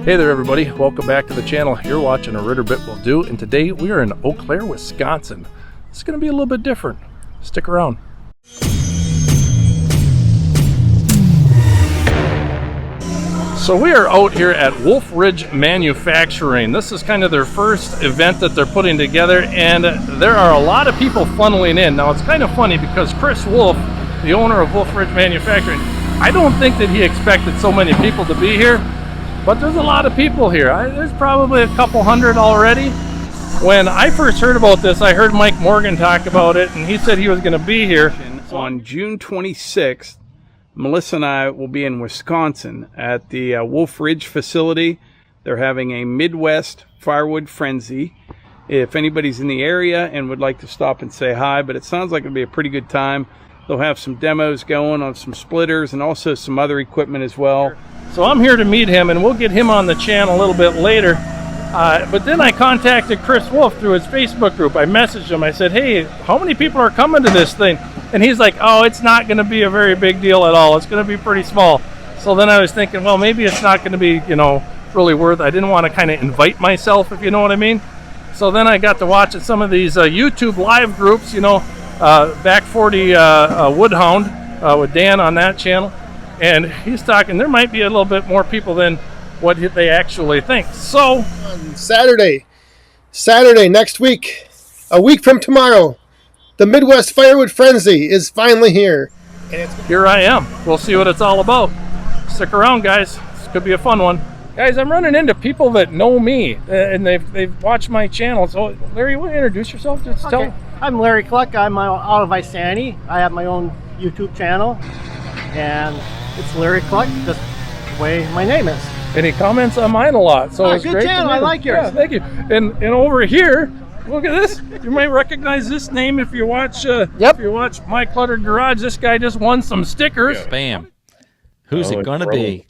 Hey there everybody, welcome back to the channel. You're watching A Ritter Bit Will Do, and today we are in Eau Claire, Wisconsin. It's going to be a little bit different. Stick around. So we are out here at Wolf Ridge Manufacturing. This is kind of their first event that they're putting together, and there are a lot of people funneling in. Now it's kind of funny because Chris Wolf, the owner of Wolf Ridge Manufacturing, I don't think that he expected so many people to be here. But there's a lot of people here. There's probably a couple hundred already. When I first heard about this, I heard Mike Morgan talk about it, and he said he was going to be here. On June 26th, Melissa and I will be in Wisconsin at the Wolf Ridge facility. They're having a Midwest firewood frenzy. If anybody's in the area and would like to stop and say hi, but it sounds like it'll be a pretty good time. They'll have some demos going on some splitters and also some other equipment as well. So I'm here to meet him, and we'll get him on the channel a little bit later. But then I contacted Chris Wolf through his Facebook group. I messaged him. I said, hey, how many people are coming to this thing? And he's like, oh, it's not going to be a very big deal at all. It's going to be pretty small. So then I was thinking, well, maybe it's not going to be, you know, really worth it. I didn't want to kind of invite myself, if you know what I mean. So then I got to watching some of these YouTube live groups, you know, Back 40 Woodhound with Dan on that channel. And he's talking, there might be a little bit more people than what they actually think. So on Saturday next week, a week from tomorrow, the Midwest Firewood Frenzy is finally here. And here I am. We'll see what it's all about. Stick around, guys. This could be a fun one. Guys, I'm running into people that know me, and they've watched my channel. So, Larry, you want to introduce yourself? Just okay. I'm Larry Kluck. I'm out of Isanti. I have my own YouTube channel, and it's Larry Kluck, just the way my name is. And he comments on mine a lot, so it's good great. Channel. I like yours. Yeah, thank you. And over here, look at this. You might recognize this name if you watch. If you watch my Cluttered Garage. This guy just won some stickers. Yeah. Bam. Who's it going to be?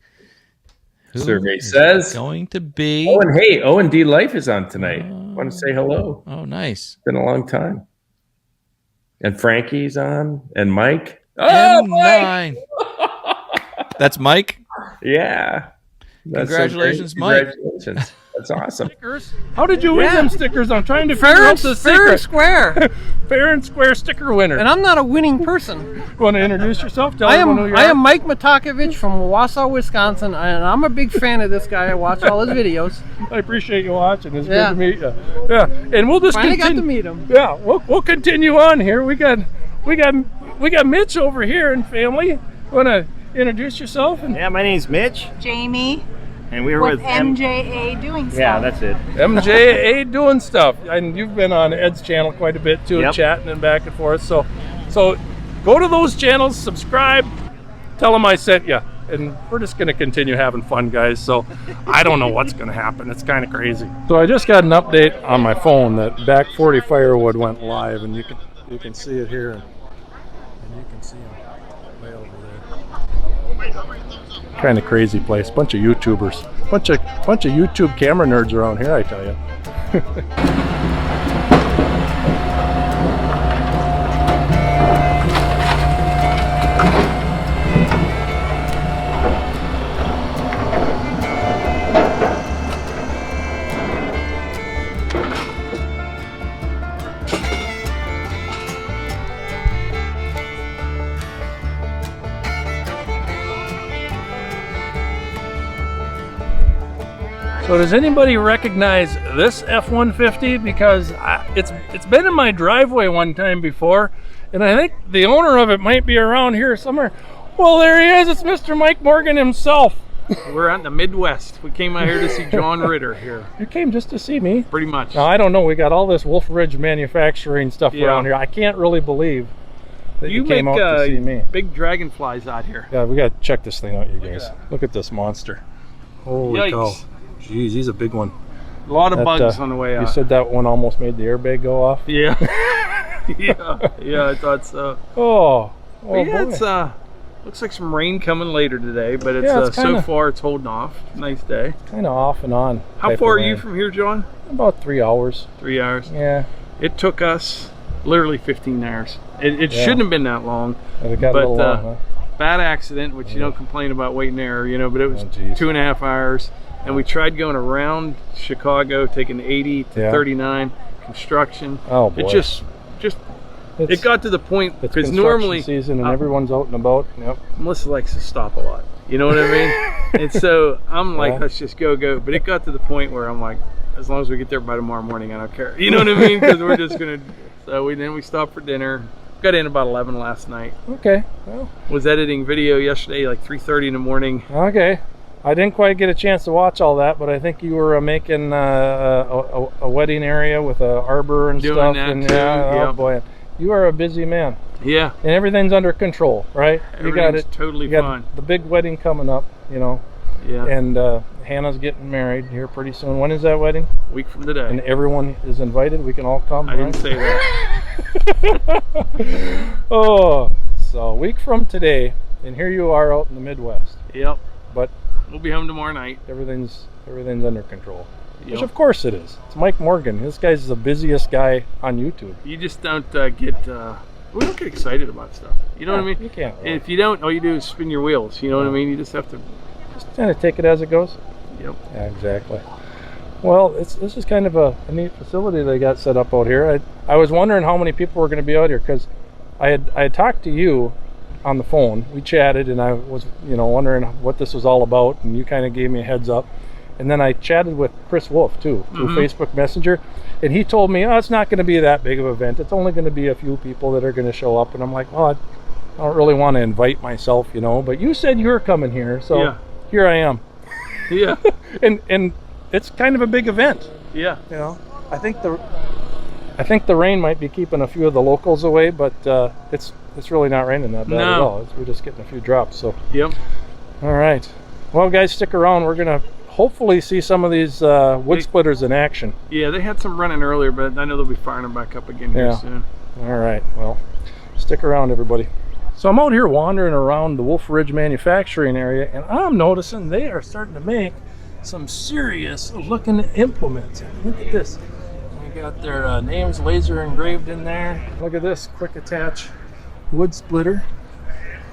Survey says going to be. Oh, and hey, O&D Life is on tonight. Want to say hello? Oh, nice. Been a long time. And Frankie's on, and Mike. Oh, Mike! That's Mike? Yeah. Congratulations, so Mike. Congratulations. That's awesome. Stickers? How did you win them stickers? I'm trying to figure out the secret. Fair and square. Fair and square sticker winner. And I'm not a winning person. Want to introduce yourself? Tell I everyone who you are. am Mike Matakovich from Wausau, Wisconsin, and I'm a big fan of this guy. I watch all his videos. I appreciate you watching. It's good to meet you. Yeah, and we'll just finally got to meet him. Yeah, we'll continue on here. We got Mitch over here and family. Want to introduce yourself? Yeah, my name's Mitch. Jamie. And we were with MJA Doing Stuff. Yeah, that's it. MJA Doing Stuff. And you've been on Ed's channel quite a bit too, chatting and back and forth. So go to those channels, subscribe, tell them I sent you. And we're just going to continue having fun, guys. So I don't know what's going to happen. It's kind of crazy. So I just got an update on my phone that Back 40 Firewood went live, and you can see it here, and you can see them way over there. Kind of crazy place. Bunch of YouTubers. Bunch of YouTube camera nerds around here, I tell you. So does anybody recognize this F-150? Because it's been in my driveway one time before, and I think the owner of it might be around here somewhere. Well, there he is. It's Mr. Mike Morgan himself. We're out in the Midwest. We came out here to see John Ritter here. You came just to see me? Pretty much. Now, I don't know. We got all this Wolf Ridge manufacturing stuff around here. I can't really believe that you came out to see me. Big dragonflies out here. Yeah, we got to check this thing out, you guys. Look at this monster. Holy cow. Jeez, he's a big one. A lot of bugs on the way out. You said that one almost made the airbag go off? Yeah. yeah, I thought so. Oh yeah, it's looks like some rain coming later today, but it's so far it's holding off. Nice day. Kind of off and on. How far are you from here, John? About 3 hours. 3 hours? Yeah. It took us literally 15 hours. It shouldn't have been that long. It got a little long, huh? Bad accident, which you don't complain about waiting there, you know, but it was 2.5 hours. and we tried going around Chicago, taking 80 to 39 construction. Oh boy. It just it got to the point because normally season and everyone's out and about. Yep. Melissa likes to stop a lot. You know what I mean? And so I'm like, let's just go. But it got to the point where I'm like, as long as we get there by tomorrow morning, I don't care. You know what I mean? Because we're just gonna. So we stopped for dinner. Got in about 11 last night. Okay. Well. Was editing video yesterday, like 3:30 in the morning. Okay. I didn't quite get a chance to watch all that, but I think you were making a wedding area with a arbor and Doing stuff. that And too, oh boy, you are a busy man. Yeah. And everything's under control, right? You got it. Totally you got fine. the big wedding coming up, you know. Yeah. And Hannah's getting married here pretty soon. When is that wedding? A week from today. And everyone is invited. We can all come. I didn't say that. Oh, so a week from today, and here you are out in the Midwest. Yep. But we'll be home tomorrow night. Everything's under control. Yep. Which of course it is. It's Mike Morgan. This guy's the busiest guy on YouTube. You just don't we don't get excited about stuff. You know what I mean? You can't. And if you don't, all you do is spin your wheels. You know what I mean? You just have to. Just kind of take it as it goes. Yep. Yeah, exactly. Well, this is kind of a neat facility they got set up out here. I was wondering how many people were going to be out here because I had talked to you on the phone. We chatted, and I was wondering what this was all about, and you kind of gave me a heads up. And then I chatted with Chris Wolf too through Facebook Messenger, and he told me, oh, it's not going to be that big of an event. It's only going to be a few people that are going to show up. And I'm like, well, I don't really want to invite myself, but you said you were coming here, so here I am. Yeah. and it's kind of a big event. Yeah. I think the rain might be keeping a few of the locals away, but it's really not raining that bad at all. We're just getting a few drops. So. Yep. All right. Well, guys, stick around. We're gonna hopefully see some of these wood splitters in action. Yeah, they had some running earlier, but I know they'll be firing them back up again here soon. All right. Well, stick around, everybody. So I'm out here wandering around the Wolf Ridge manufacturing area, and I'm noticing they are starting to make some serious looking implements. Look at this. They got their names laser engraved in there. Look at this quick attach wood splitter.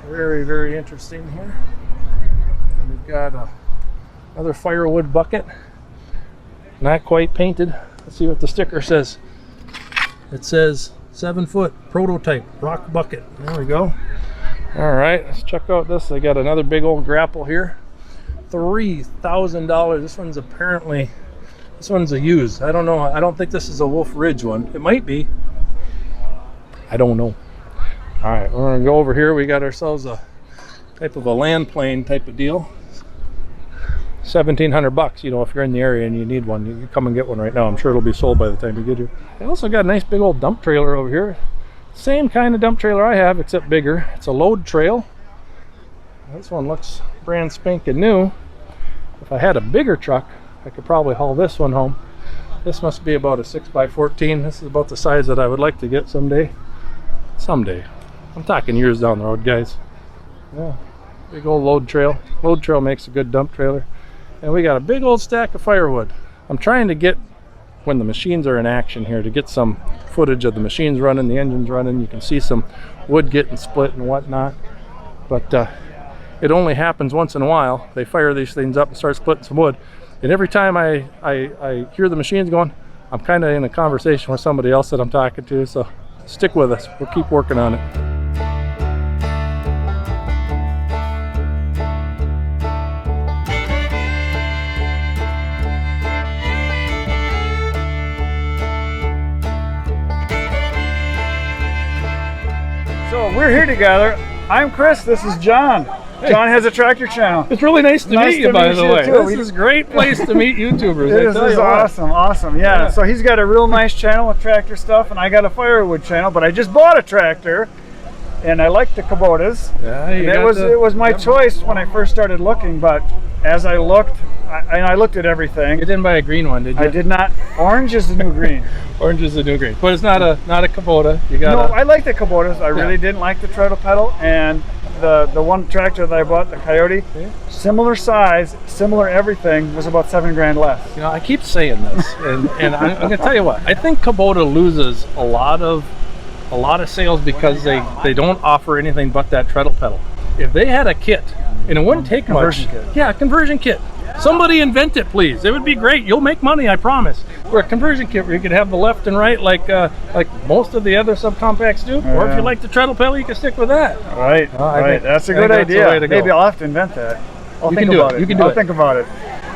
Very, very interesting here. And we've got another firewood bucket. Not quite painted. Let's see what the sticker says. It says 7-foot prototype rock bucket. There we go. All right, let's check out this. They got another big old grapple here. $3,000. This one's a used. I don't know. I don't think this is a Wolf Ridge one. It might be. I don't know. All right, we're gonna go over here. We got ourselves a type of a land plane type of deal. $1,700. If you're in the area and you need one, you can come and get one right now. I'm sure it'll be sold by the time you get here. They also got a nice big old dump trailer over here. Same kind of dump trailer I have, except bigger. It's a load trail. This one looks brand spanking new. If I had a bigger truck, I could probably haul this one home. This must be about a 6x14. This is about the size that I would like to get someday. Someday. I'm talking years down the road, guys. Yeah, big old load trail. Load trail makes a good dump trailer. And we got a big old stack of firewood. I'm trying to get, when the machines are in action here, to get some footage of the machines running, the engines running. You can see some wood getting split and whatnot. But it only happens once in a while. They fire these things up and start splitting some wood. And every time I hear the machines going, I'm kind of in a conversation with somebody else that I'm talking to. So stick with us. We'll keep working on it. So we're here together. I'm Chris. This is John. John has a tractor channel. It's really nice to meet you, by the way. This is a great place to meet YouTubers. This is awesome. Yeah. So he's got a real nice channel with tractor stuff, and I got a firewood channel. But I just bought a tractor, and I like the Kubotas. Yeah, it was my choice when I first started looking. But as I looked, I looked at everything. You didn't buy a green one, did you? I did not. Orange is the new green. Orange is the new green, but it's not a Kubota. I like the Kubotas. I really didn't like the treadle pedal, and the one tractor that I bought, the Coyote, similar size, similar everything, was about $7,000 less. I keep saying this, and I'm going to tell you what. I think Kubota loses a lot of sales because they don't offer anything but that treadle pedal. If they had a kit, and it wouldn't take much. Conversion kit. Yeah, conversion kit. Somebody invent it, please. It would be great. You'll make money, I promise. Or a conversion kit where you could have the left and right like most of the other subcompacts do. Or if you like the treadle pedal, you can stick with that. Right, right. That's a good idea. Maybe I'll have to invent that. I'll think about it. I'll think about it.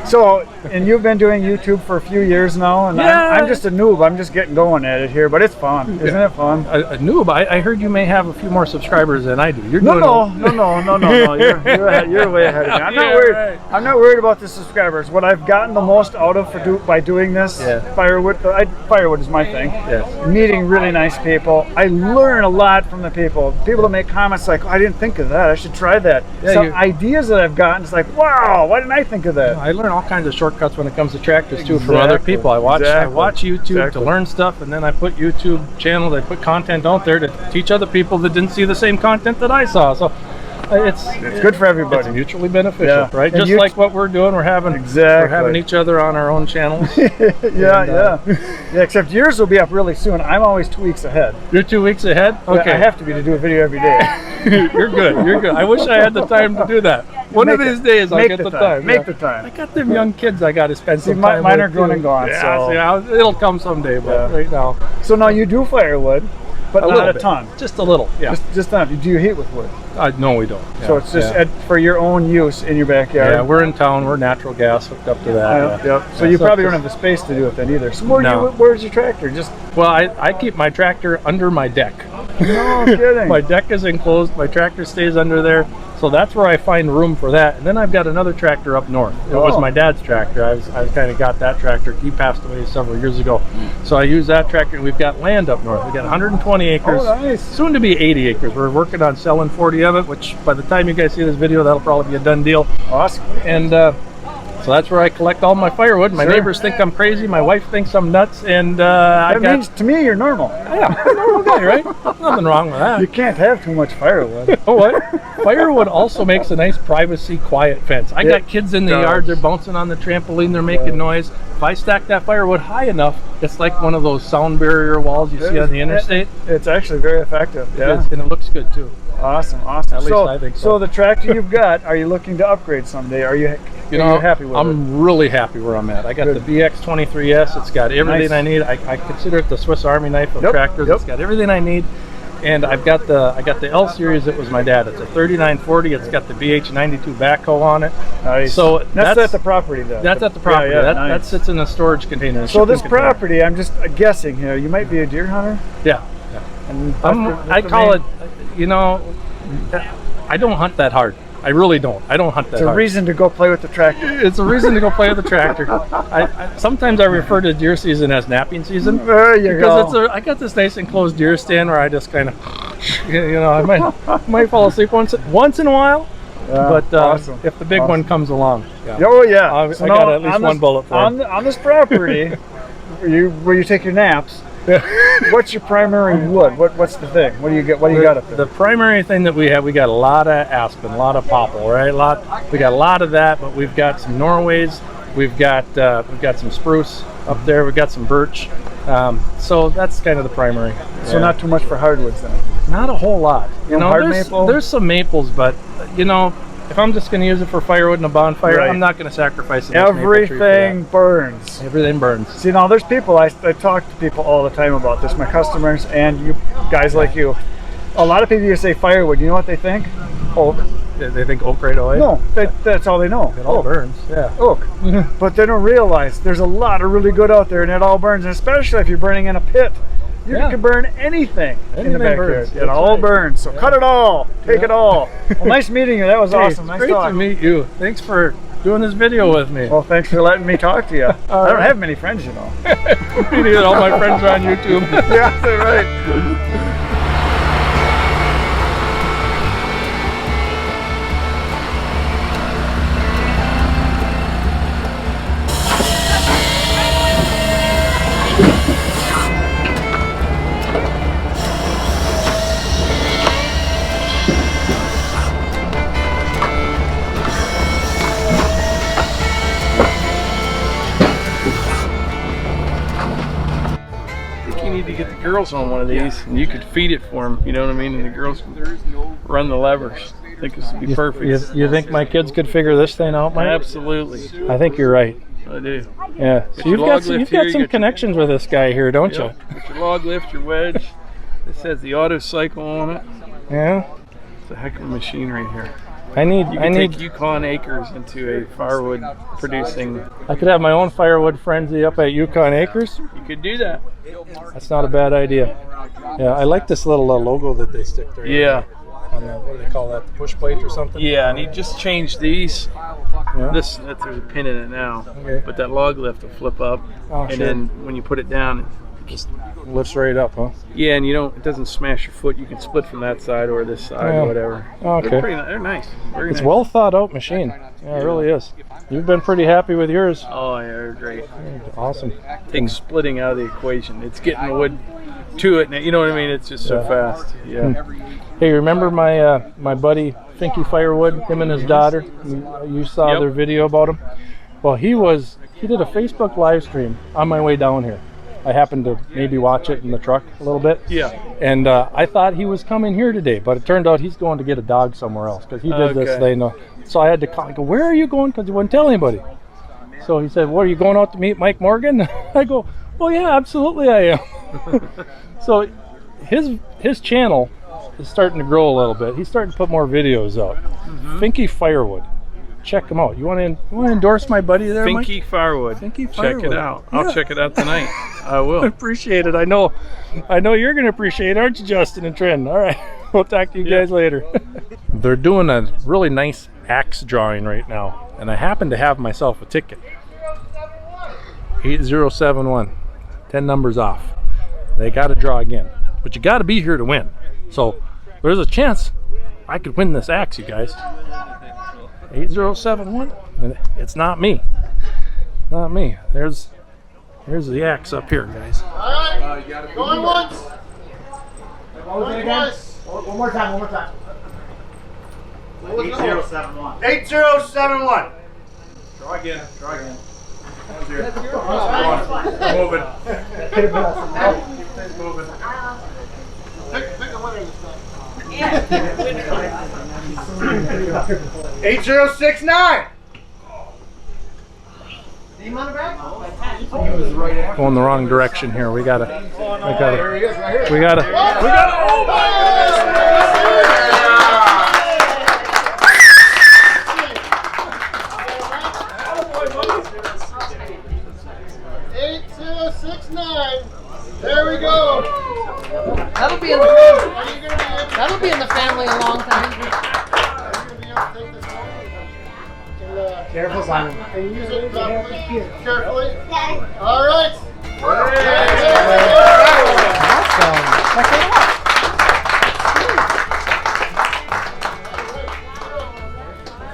So, and you've been doing YouTube for a few years now, and I'm just a noob. I'm just getting going at it here, but it's fun. Isn't it fun? A noob? I heard you may have a few more subscribers than I do. You're no. You're way ahead of me. I'm not worried. Right. I'm not worried about the subscribers. What I've gotten the most out of by doing this, firewood. Firewood is my thing. Yes. Meeting really nice people. I learn a lot from the people. People that make comments like, oh, "I didn't think of that. I should try that." Yeah, some ideas that I've gotten, it's like, "Wow, why didn't I think of that?" I learn all kinds of shortcuts when it comes to tractors too from other people. I watch YouTube to learn stuff, and then I put YouTube channels. I put content out there to teach other people that didn't see the same content that I saw. So it's good for everybody. It's mutually beneficial, right? And just like what we're doing, we're having each other on our own channels. Yeah. Except yours will be up really soon. I'm always 2 weeks ahead. You're 2 weeks ahead? Okay. I have to be to do a video every day. You're good. I wish I had the time to do that. One of these days I'll get the time. Make the time. I got them young kids I got to spend some time with. Mine are grown and gone. Yeah, so it'll come someday, but right now. So now you do firewood, but not a ton. Just a little. Yeah. Just enough. Do you heat with wood? No, we don't. Yeah. So it's just for your own use in your backyard. Yeah, we're in town. We're natural gas hooked up to that. So you probably don't have the space to do it then either. So where's your tractor? Well, I keep my tractor under my deck. No kidding. My deck is enclosed. My tractor stays under there. So that's where I find room for that. And then I've got another tractor up north. It was my dad's tractor. I kind of got that tractor. He passed away several years ago. So I use that tractor, and we've got land up north. We've got 120 acres. Oh, nice. Soon to be 80 acres. We're working on selling 40 of it, which by the time you guys see this video, that'll probably be a done deal. Awesome. And so that's where I collect all my firewood. My neighbors think I'm crazy. My wife thinks I'm nuts. And that means to me you're normal. Yeah, I'm a normal guy, right? Nothing wrong with that. You can't have too much firewood. Oh, what? Firewood also makes a nice privacy, quiet fence. I got kids in the yard. They're bouncing on the trampoline. They're making noise. If I stack that firewood high enough, it's like one of those sound barrier walls you see on the interstate. It's actually very effective. And it looks good too. Awesome. At least I think so. So the tractor you've got, are you looking to upgrade someday? Are you happy with it? I'm really happy where I'm at. I got the BX23S. It's got everything I need. I consider it the Swiss Army knife of tractors. It's got everything I need. And I got the L series. It was my dad. It's a 3940. It's got the BH92 backhoe on it. Nice. So that's at the property though. That's at the property. That sits in a storage container. So this property, I'm just guessing here. You might be a deer hunter. Yeah. And I call it. I don't hunt that hard. I really don't. I don't hunt that hard. It's a reason to go play with the tractor. It's a reason to go play with the tractor. Sometimes I refer to deer season as napping season. There you go. Because I got this nice enclosed deer stand where I just kind of, I might fall asleep once in a while. Yeah, but awesome. If the big one comes along, I got at least one bullet for it. On this property, where you take your naps. What's your primary wood? What's the thing? What do you got up there? The primary thing that we got a lot of aspen, a lot of popple, right? We got a lot of that, but we've got some Norways, we've got some spruce up there, we've got some birch. So that's kind of the primary. So not too much for hardwoods then? Not a whole lot. Maple? There's some maples, but if I'm just going to use it for firewood and a bonfire, I'm not going to sacrifice it. Everything burns. Everything burns. See, now there's people, I talk to people all the time about this, my customers and you guys like you. A lot of people, you say firewood, you know what they think? Oak. They think oak right away? No, that's all they know. It all burns, yeah. Oak. But they don't realize there's a lot of really good out there and it all burns, and especially if you're burning in a pit. You can burn anything in the backyard. It all burns. So cut it all. Take it all. Well, nice meeting you. That was awesome. Nice great to meet you. Thanks for doing this video with me. Well, thanks for letting me talk to you. I don't have many friends, Me neither. All my friends are on YouTube. Yeah, that's right. Get the girls on one of these and you could feed it for them, you know what I mean, and the girls run the levers. I think this would be perfect. You think my kids could figure this thing out, Mike? Absolutely. I think you're right. I do. Yeah. So you've got some connections with this guy here, don't you? With your log lift, your wedge. This has the auto cycle on it. Yeah. It's a heck of a machine right here. I need take Yukon Acres into a firewood producing. I could have my own firewood frenzy up at Yukon Acres. You could do that. That's not a bad idea. Yeah, I like this little logo that they stick there. Yeah. On the, what do they call that? The push plate or something? Yeah, and he just changed these. Yeah. There's a pin in it now. Okay. But that log lift will flip up. Oh, and sure. then when you put it down, it just lifts right up, huh? Yeah, and it doesn't smash your foot. You can split from that side or this side or whatever. Okay. They're nice. Very it's nice. well thought out machine. Yeah, it really is. You've been pretty happy with yours. Oh, yeah, they're great. Awesome. Take splitting out of the equation. It's getting the wood to it. You know what I mean? It's just so fast. Yeah. Hey, remember my buddy Finke Firewood? Him and his daughter. You saw their video about him. Well, he did a Facebook live stream on my way down here. I happened to maybe watch it in the truck a little bit. Yeah. And I thought he was coming here today, but it turned out he's going to get a dog somewhere else because he did this thing. So I had to call. I go, where are you going? Because he wouldn't tell anybody. So he said, what, are you going out to meet Mike Morgan? I go, well, yeah, absolutely I am. So his channel is starting to grow a little bit. He's starting to put more videos out. Finke Firewood. Check him out. You want to endorse my buddy there, Mike? Finke Firewood. Finke Firewood. Check it out. I'll check it out tonight. I will. I appreciate it. I know you're going to appreciate it, aren't you, Justin and Trent? All right. We'll talk to you guys later. They're doing a really nice axe drawing right now, and I happen to have myself a ticket. 8071. 10 numbers off. They got to draw again. But you got to be here to win. So there's a chance I could win this axe, you guys. 8071. And it's not me. Not me. There's the axe up here, guys. Alright, going once. Going twice. One more time. 8071. 8071. Try again. Moving. Keep moving. Pick a winner this time. 8069. Going the wrong direction here. We gotta. There we go. That'll be in the family a long time. Careful, Simon. And use it properly, carefully. All right.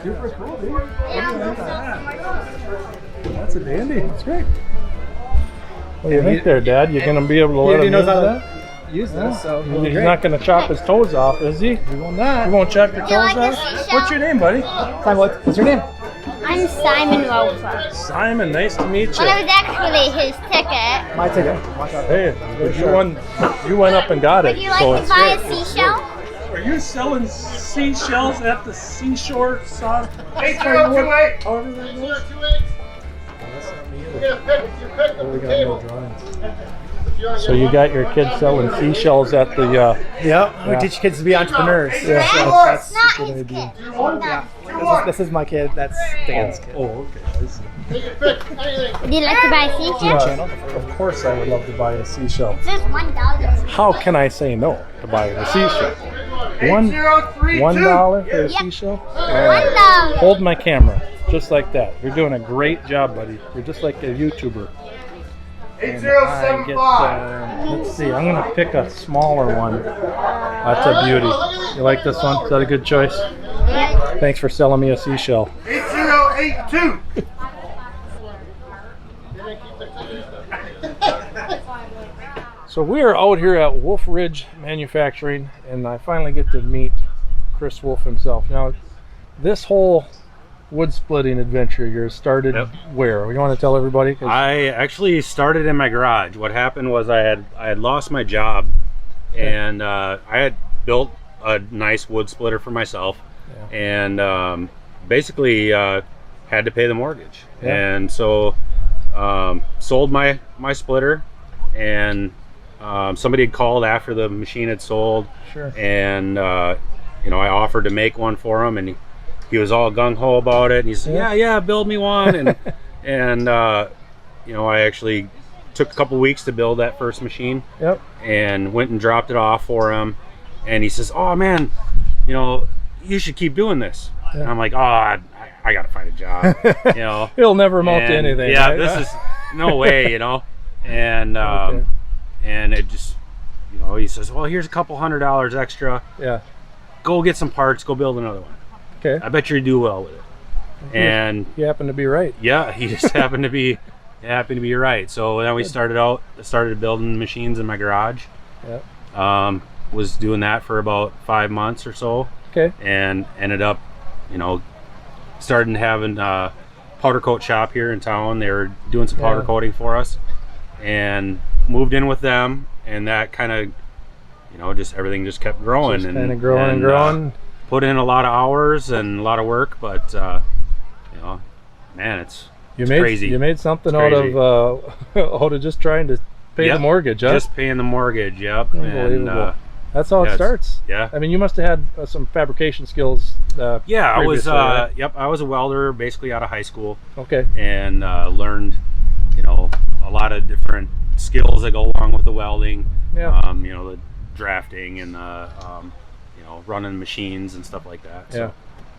Super cool, dude. That's a dandy. That's great. What do you think there, Dad? You're going to be able to let him use that? Use this, so He's not going to chop his toes off, is he? He will not. You won't chop your toes off? What's your name, buddy? Simon, what's your name? I'm Simon Roper. Simon, nice to meet you. Well, that was actually his ticket. My ticket. Watch out. Hey, you went up and got it. Would you like to buy a seashell? Are you selling seashells at the seashore? 8028. However that goes? 8028. You pick Oh, we the got no table. drawings. So you got your kids selling seashells at the Yep, we teach kids to be entrepreneurs. Yeah. That's not his kid. Yeah. This is my kid. That's Dan's kid. Oh, okay. I see. Take your pick. Anything. Would you like to buy a seashell? Of course I would love to buy a seashell. It's just $1. How can I say no to buying a seashell? $1 for a seashell? $1. Hold my camera, just like that. You're doing a great job, buddy. You're just like a YouTuber. And I get, let's see, I'm gonna pick a smaller one. That's a beauty. You like this one? Is that a good choice? Thanks for selling me a seashell. 8082. So we are out here at Wolf Ridge Manufacturing, and I finally get to meet Chris Wolf himself. Now, this whole wood splitting adventure of yours started where? You want to tell everybody? I actually started in my garage. What happened was I had lost my job, and I had built a nice wood splitter for myself. and basically had to pay the mortgage. Yeah. And so sold my splitter, and somebody had called after the machine had sold. Sure. And you know, I offered to make one for him, and he was all gung-ho about it. And he said, yeah, build me one. And and you know, I actually took a couple weeks to build that first machine. Yep. And went and dropped it off for him, and he says, oh man, you know, you should keep doing this. And I'm like, oh, I gotta find a job. You know, it'll never amount to anything. Yeah, right? this is no way, you know. And and it just, you know, he says, well, here's a couple $100 extra. Yeah. Go get some parts. Go build another one. Okay. I bet you do well with it. And you happen to be right. Yeah, he just happened to be right. So then we started building machines in my garage. Yeah. Was doing that for about 5 months or so. Okay. And ended up, you know, starting having a powder coat shop here in town. They were doing some powder coating for us, and moved in with them, and that kind of, you know, just everything just kept growing. Just kind of growing and growing. Put in a lot of hours and a lot of work, but you know, man, it's crazy. You made something out of just trying to pay the mortgage, huh? Just paying the mortgage, yep. Unbelievable. And that's how it starts. Yeah. I mean, you must have had some fabrication skills. Yeah, I was. right? Yep, I was a welder basically out of high school. Okay. And learned, you know, a lot of different skills that go along with the welding. Yeah. You know, the drafting and you know, running machines and stuff like that. So,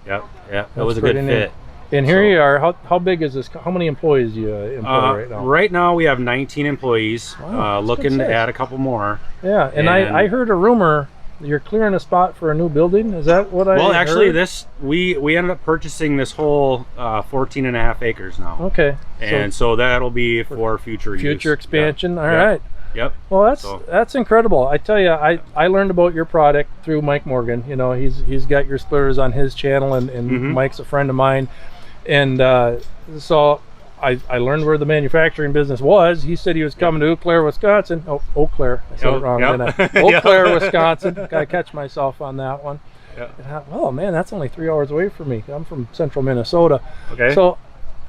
yep. It was a good fit. And here you are. How big is this? How many employees do you employ right now? Right now we have 19 employees. Wow, looking to add a couple more. Yeah, and I heard a rumor you're clearing a spot for a new building. Is that what I heard? Well, actually, we ended up purchasing this whole 14.5 acres now. Okay. And so that'll be for future expansion. Yep. All right. Yep. Well, that's incredible. I tell you, I learned about your product through Mike Morgan. You know, he's got your splitters on his channel, and Mike's a friend of mine. And so I learned where the manufacturing business was. He said he was coming to Eau Claire, Wisconsin. Oh, Eau Claire. I said it wrong, didn't I? Eau Claire, Wisconsin. Got to catch myself on that one. Yeah. And I, oh, man, that's only 3 hours away from me. I'm from central Minnesota. Okay. So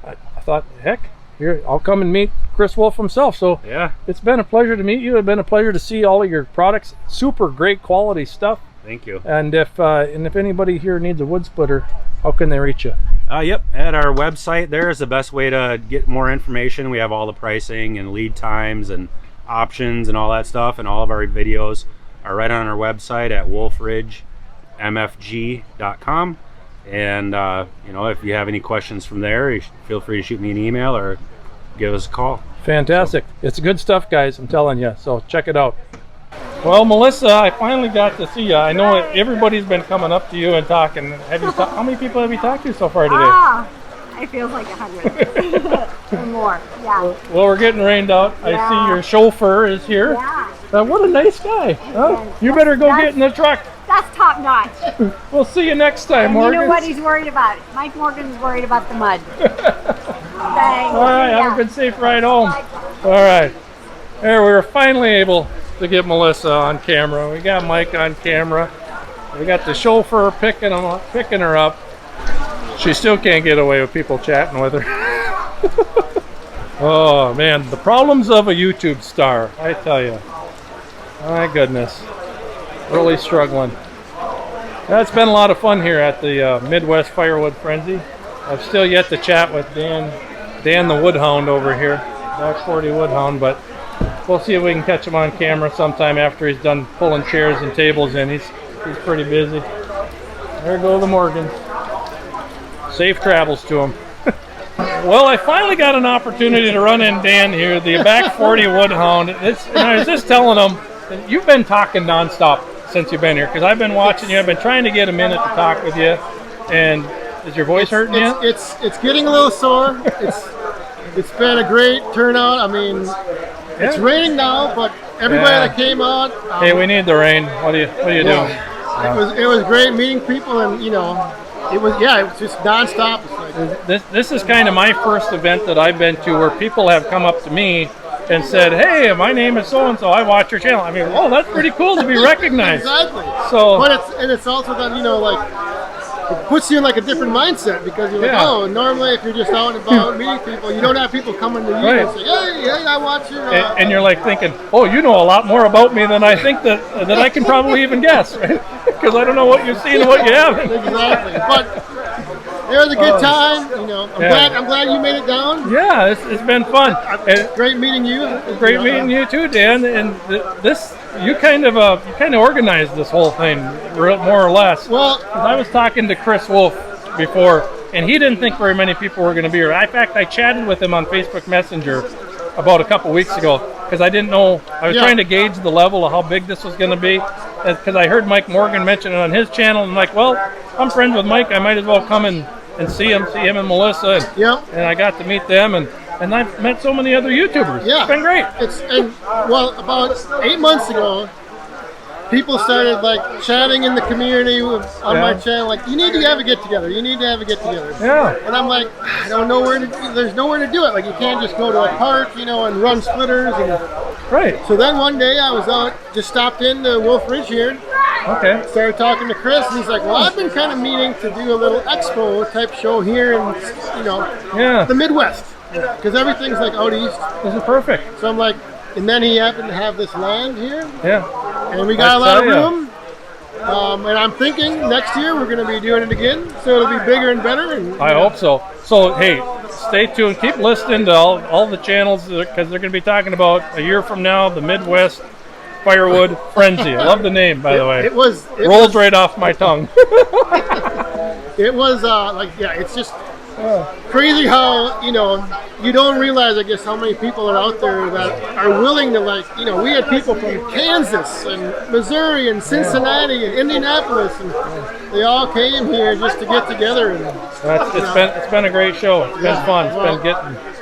I thought, heck, here, I'll come and meet Chris Wolf himself. So yeah, it's been a pleasure to meet you. It's been a pleasure to see all of your products. Super great quality stuff. Thank you. And if anybody here needs a wood splitter, how can they reach you? Yep, at our website there is the best way to get more information. We have all the pricing and lead times and options and all that stuff, and all of our videos are right on our website at wolfridgemfg.com. And you know, if you have any questions from there, you feel free to shoot me an email or give us a call. Fantastic. It's good stuff, guys, I'm telling you, so check it out. Well, Melissa, I finally got to see you. I know everybody's been coming up to you and talking. How many people have you talked to so far today? It feels like 100 or more. Yeah. Well, we're getting rained out. Yeah. I see your chauffeur is here. Yeah. What a nice guy. Huh? You better go get in the truck. That's top notch. Well see you next time, Morgan. You know what he's worried about? Mike Morgan's worried about the mud. All right, have a good safe ride home. All right. There, we were finally able to get Melissa on camera. We got Mike on camera. We got the chauffeur picking her up. She still can't get away with people chatting with her. Oh man, the problems of a YouTube star, I tell you. My goodness, really struggling. It's been a lot of fun here at the Midwest Firewood Frenzy. I've still yet to chat with Dan the Woodhound over here, Back 40 Woodhound, but we'll see if we can catch him on camera sometime after he's done pulling chairs and tables in. He's pretty busy. There go the Morgans. Safe travels to him. Well, I finally got an opportunity to run in Dan here, the Back 40 Woodhound. And I was just telling him, you've been talking nonstop since you've been here, because I've been watching you. I've been trying to get a minute to talk with you. And is your voice hurting you? It's getting a little sore. It's been a great turnout. I mean, it's raining now, but everybody that came out. Hey, we need the rain. What are you doing? It was great meeting people, and you know, it was just nonstop. This is kind of my first event that I've been to where people have come up to me and said, "Hey, my name is so and so. I watch your channel." I mean, oh, that's pretty cool to be recognized. Exactly. So, but it's also that, you know, like it puts you in like a different mindset because you're like, oh, normally if you're just out and about meeting people, you don't have people coming to you and say, hey, I watch you. And you're like thinking, oh, you know a lot more about me than I think that I can probably even guess, right? Because I don't know what you've seen and what you haven't. Exactly. But it was a good time, you know. I'm glad you made it down. Yeah, it's been fun. Great meeting you. Great meeting you too, Dan. And this, you kind of organized this whole thing, more or less. Well, I was talking to Chris Wolf before, and he didn't think very many people were going to be here. In fact, I chatted with him on Facebook Messenger about a couple weeks ago because I didn't know. I was trying to gauge the level of how big this was going to be because I heard Mike Morgan mention it on his channel. And I'm like, well, I'm friends with Mike. I might as well come and see him and Melissa. And I got to meet them, and I've met so many other YouTubers. Yeah. It's been great. About 8 months ago, people started like chatting in the community on my channel, like, you need to have a get together. You need to have a get together. Yeah. And I'm like, I don't know there's nowhere to do it. Like, you can't just go to a park, you know, and run splitters. Right. So then one day I was out, just stopped into Wolf Ridge here. Okay. Started talking to Chris, and he's like, well, I've been kind of meaning to do a little expo type show here in, the Midwest. Because everything's like out east. This is perfect. So I'm like, and then he happened to have this land here. Yeah. And we got a lot of room. And I'm thinking next year we're going to be doing it again. So it'll be bigger and better. I hope so. So, hey, stay tuned. Keep listening to all the channels because they're going to be talking about a year from now, the Midwest Firewood Frenzy. I love the name, by the way. It was right off my tongue. It was it's just crazy how, you don't realize, I guess, how many people are out there that are willing to, we had people from Kansas and Missouri and Cincinnati and Indianapolis, and they all came here just to get together. And it's been a great show. It's been fun. It's been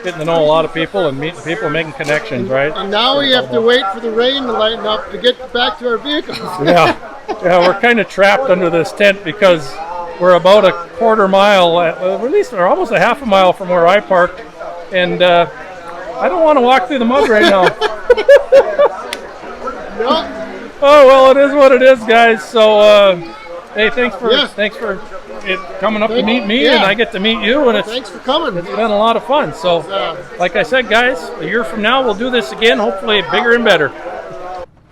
getting to know a lot of people and meeting people, making connections, right? And now we have to wait for the rain to lighten up to get back to our vehicles. Yeah, we're kind of trapped under this tent because we're about a quarter mile, at least we're almost a half a mile from where I parked, and I don't want to walk through the mud right now. Oh, well, it is what it is, guys. So, hey, thanks for coming up to meet me, and I get to meet you, and thanks for coming. It's been a lot of fun. So, like I said, guys, a year from now we'll do this again, hopefully bigger and better.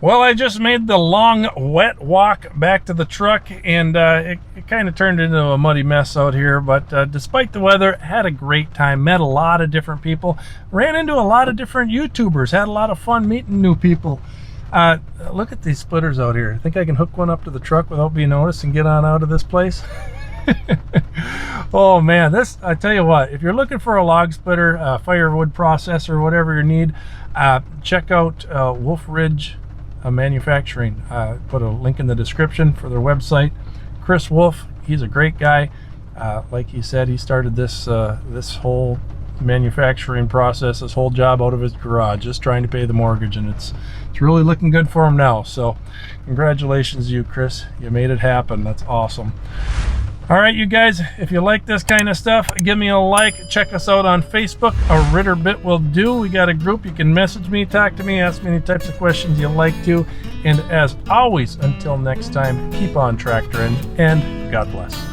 Well, I just made the long, wet walk back to the truck, and it kind of turned into a muddy mess out here, but despite the weather, had a great time, met a lot of different people, ran into a lot of different YouTubers, had a lot of fun meeting new people. Look at these splitters out here. I think I can hook one up to the truck without being noticed and get on out of this place. Oh man, I tell you what, if you're looking for a log splitter, firewood processor, whatever you need, check out Wolf Ridge Manufacturing. Put a link in the description for their website. Chris Wolf, he's a great guy. Like he said, he started this whole manufacturing process, this whole job out of his garage, just trying to pay the mortgage, and it's really looking good for him now. So congratulations to you, Chris. You made it happen. That's awesome. All right, you guys, if you like this kind of stuff, give me a like. Check us out on Facebook. A Ritter bit will do. We got a group. You can message me, talk to me, ask me any types of questions you like to. And as always, until next time, keep on tractoring, and God bless.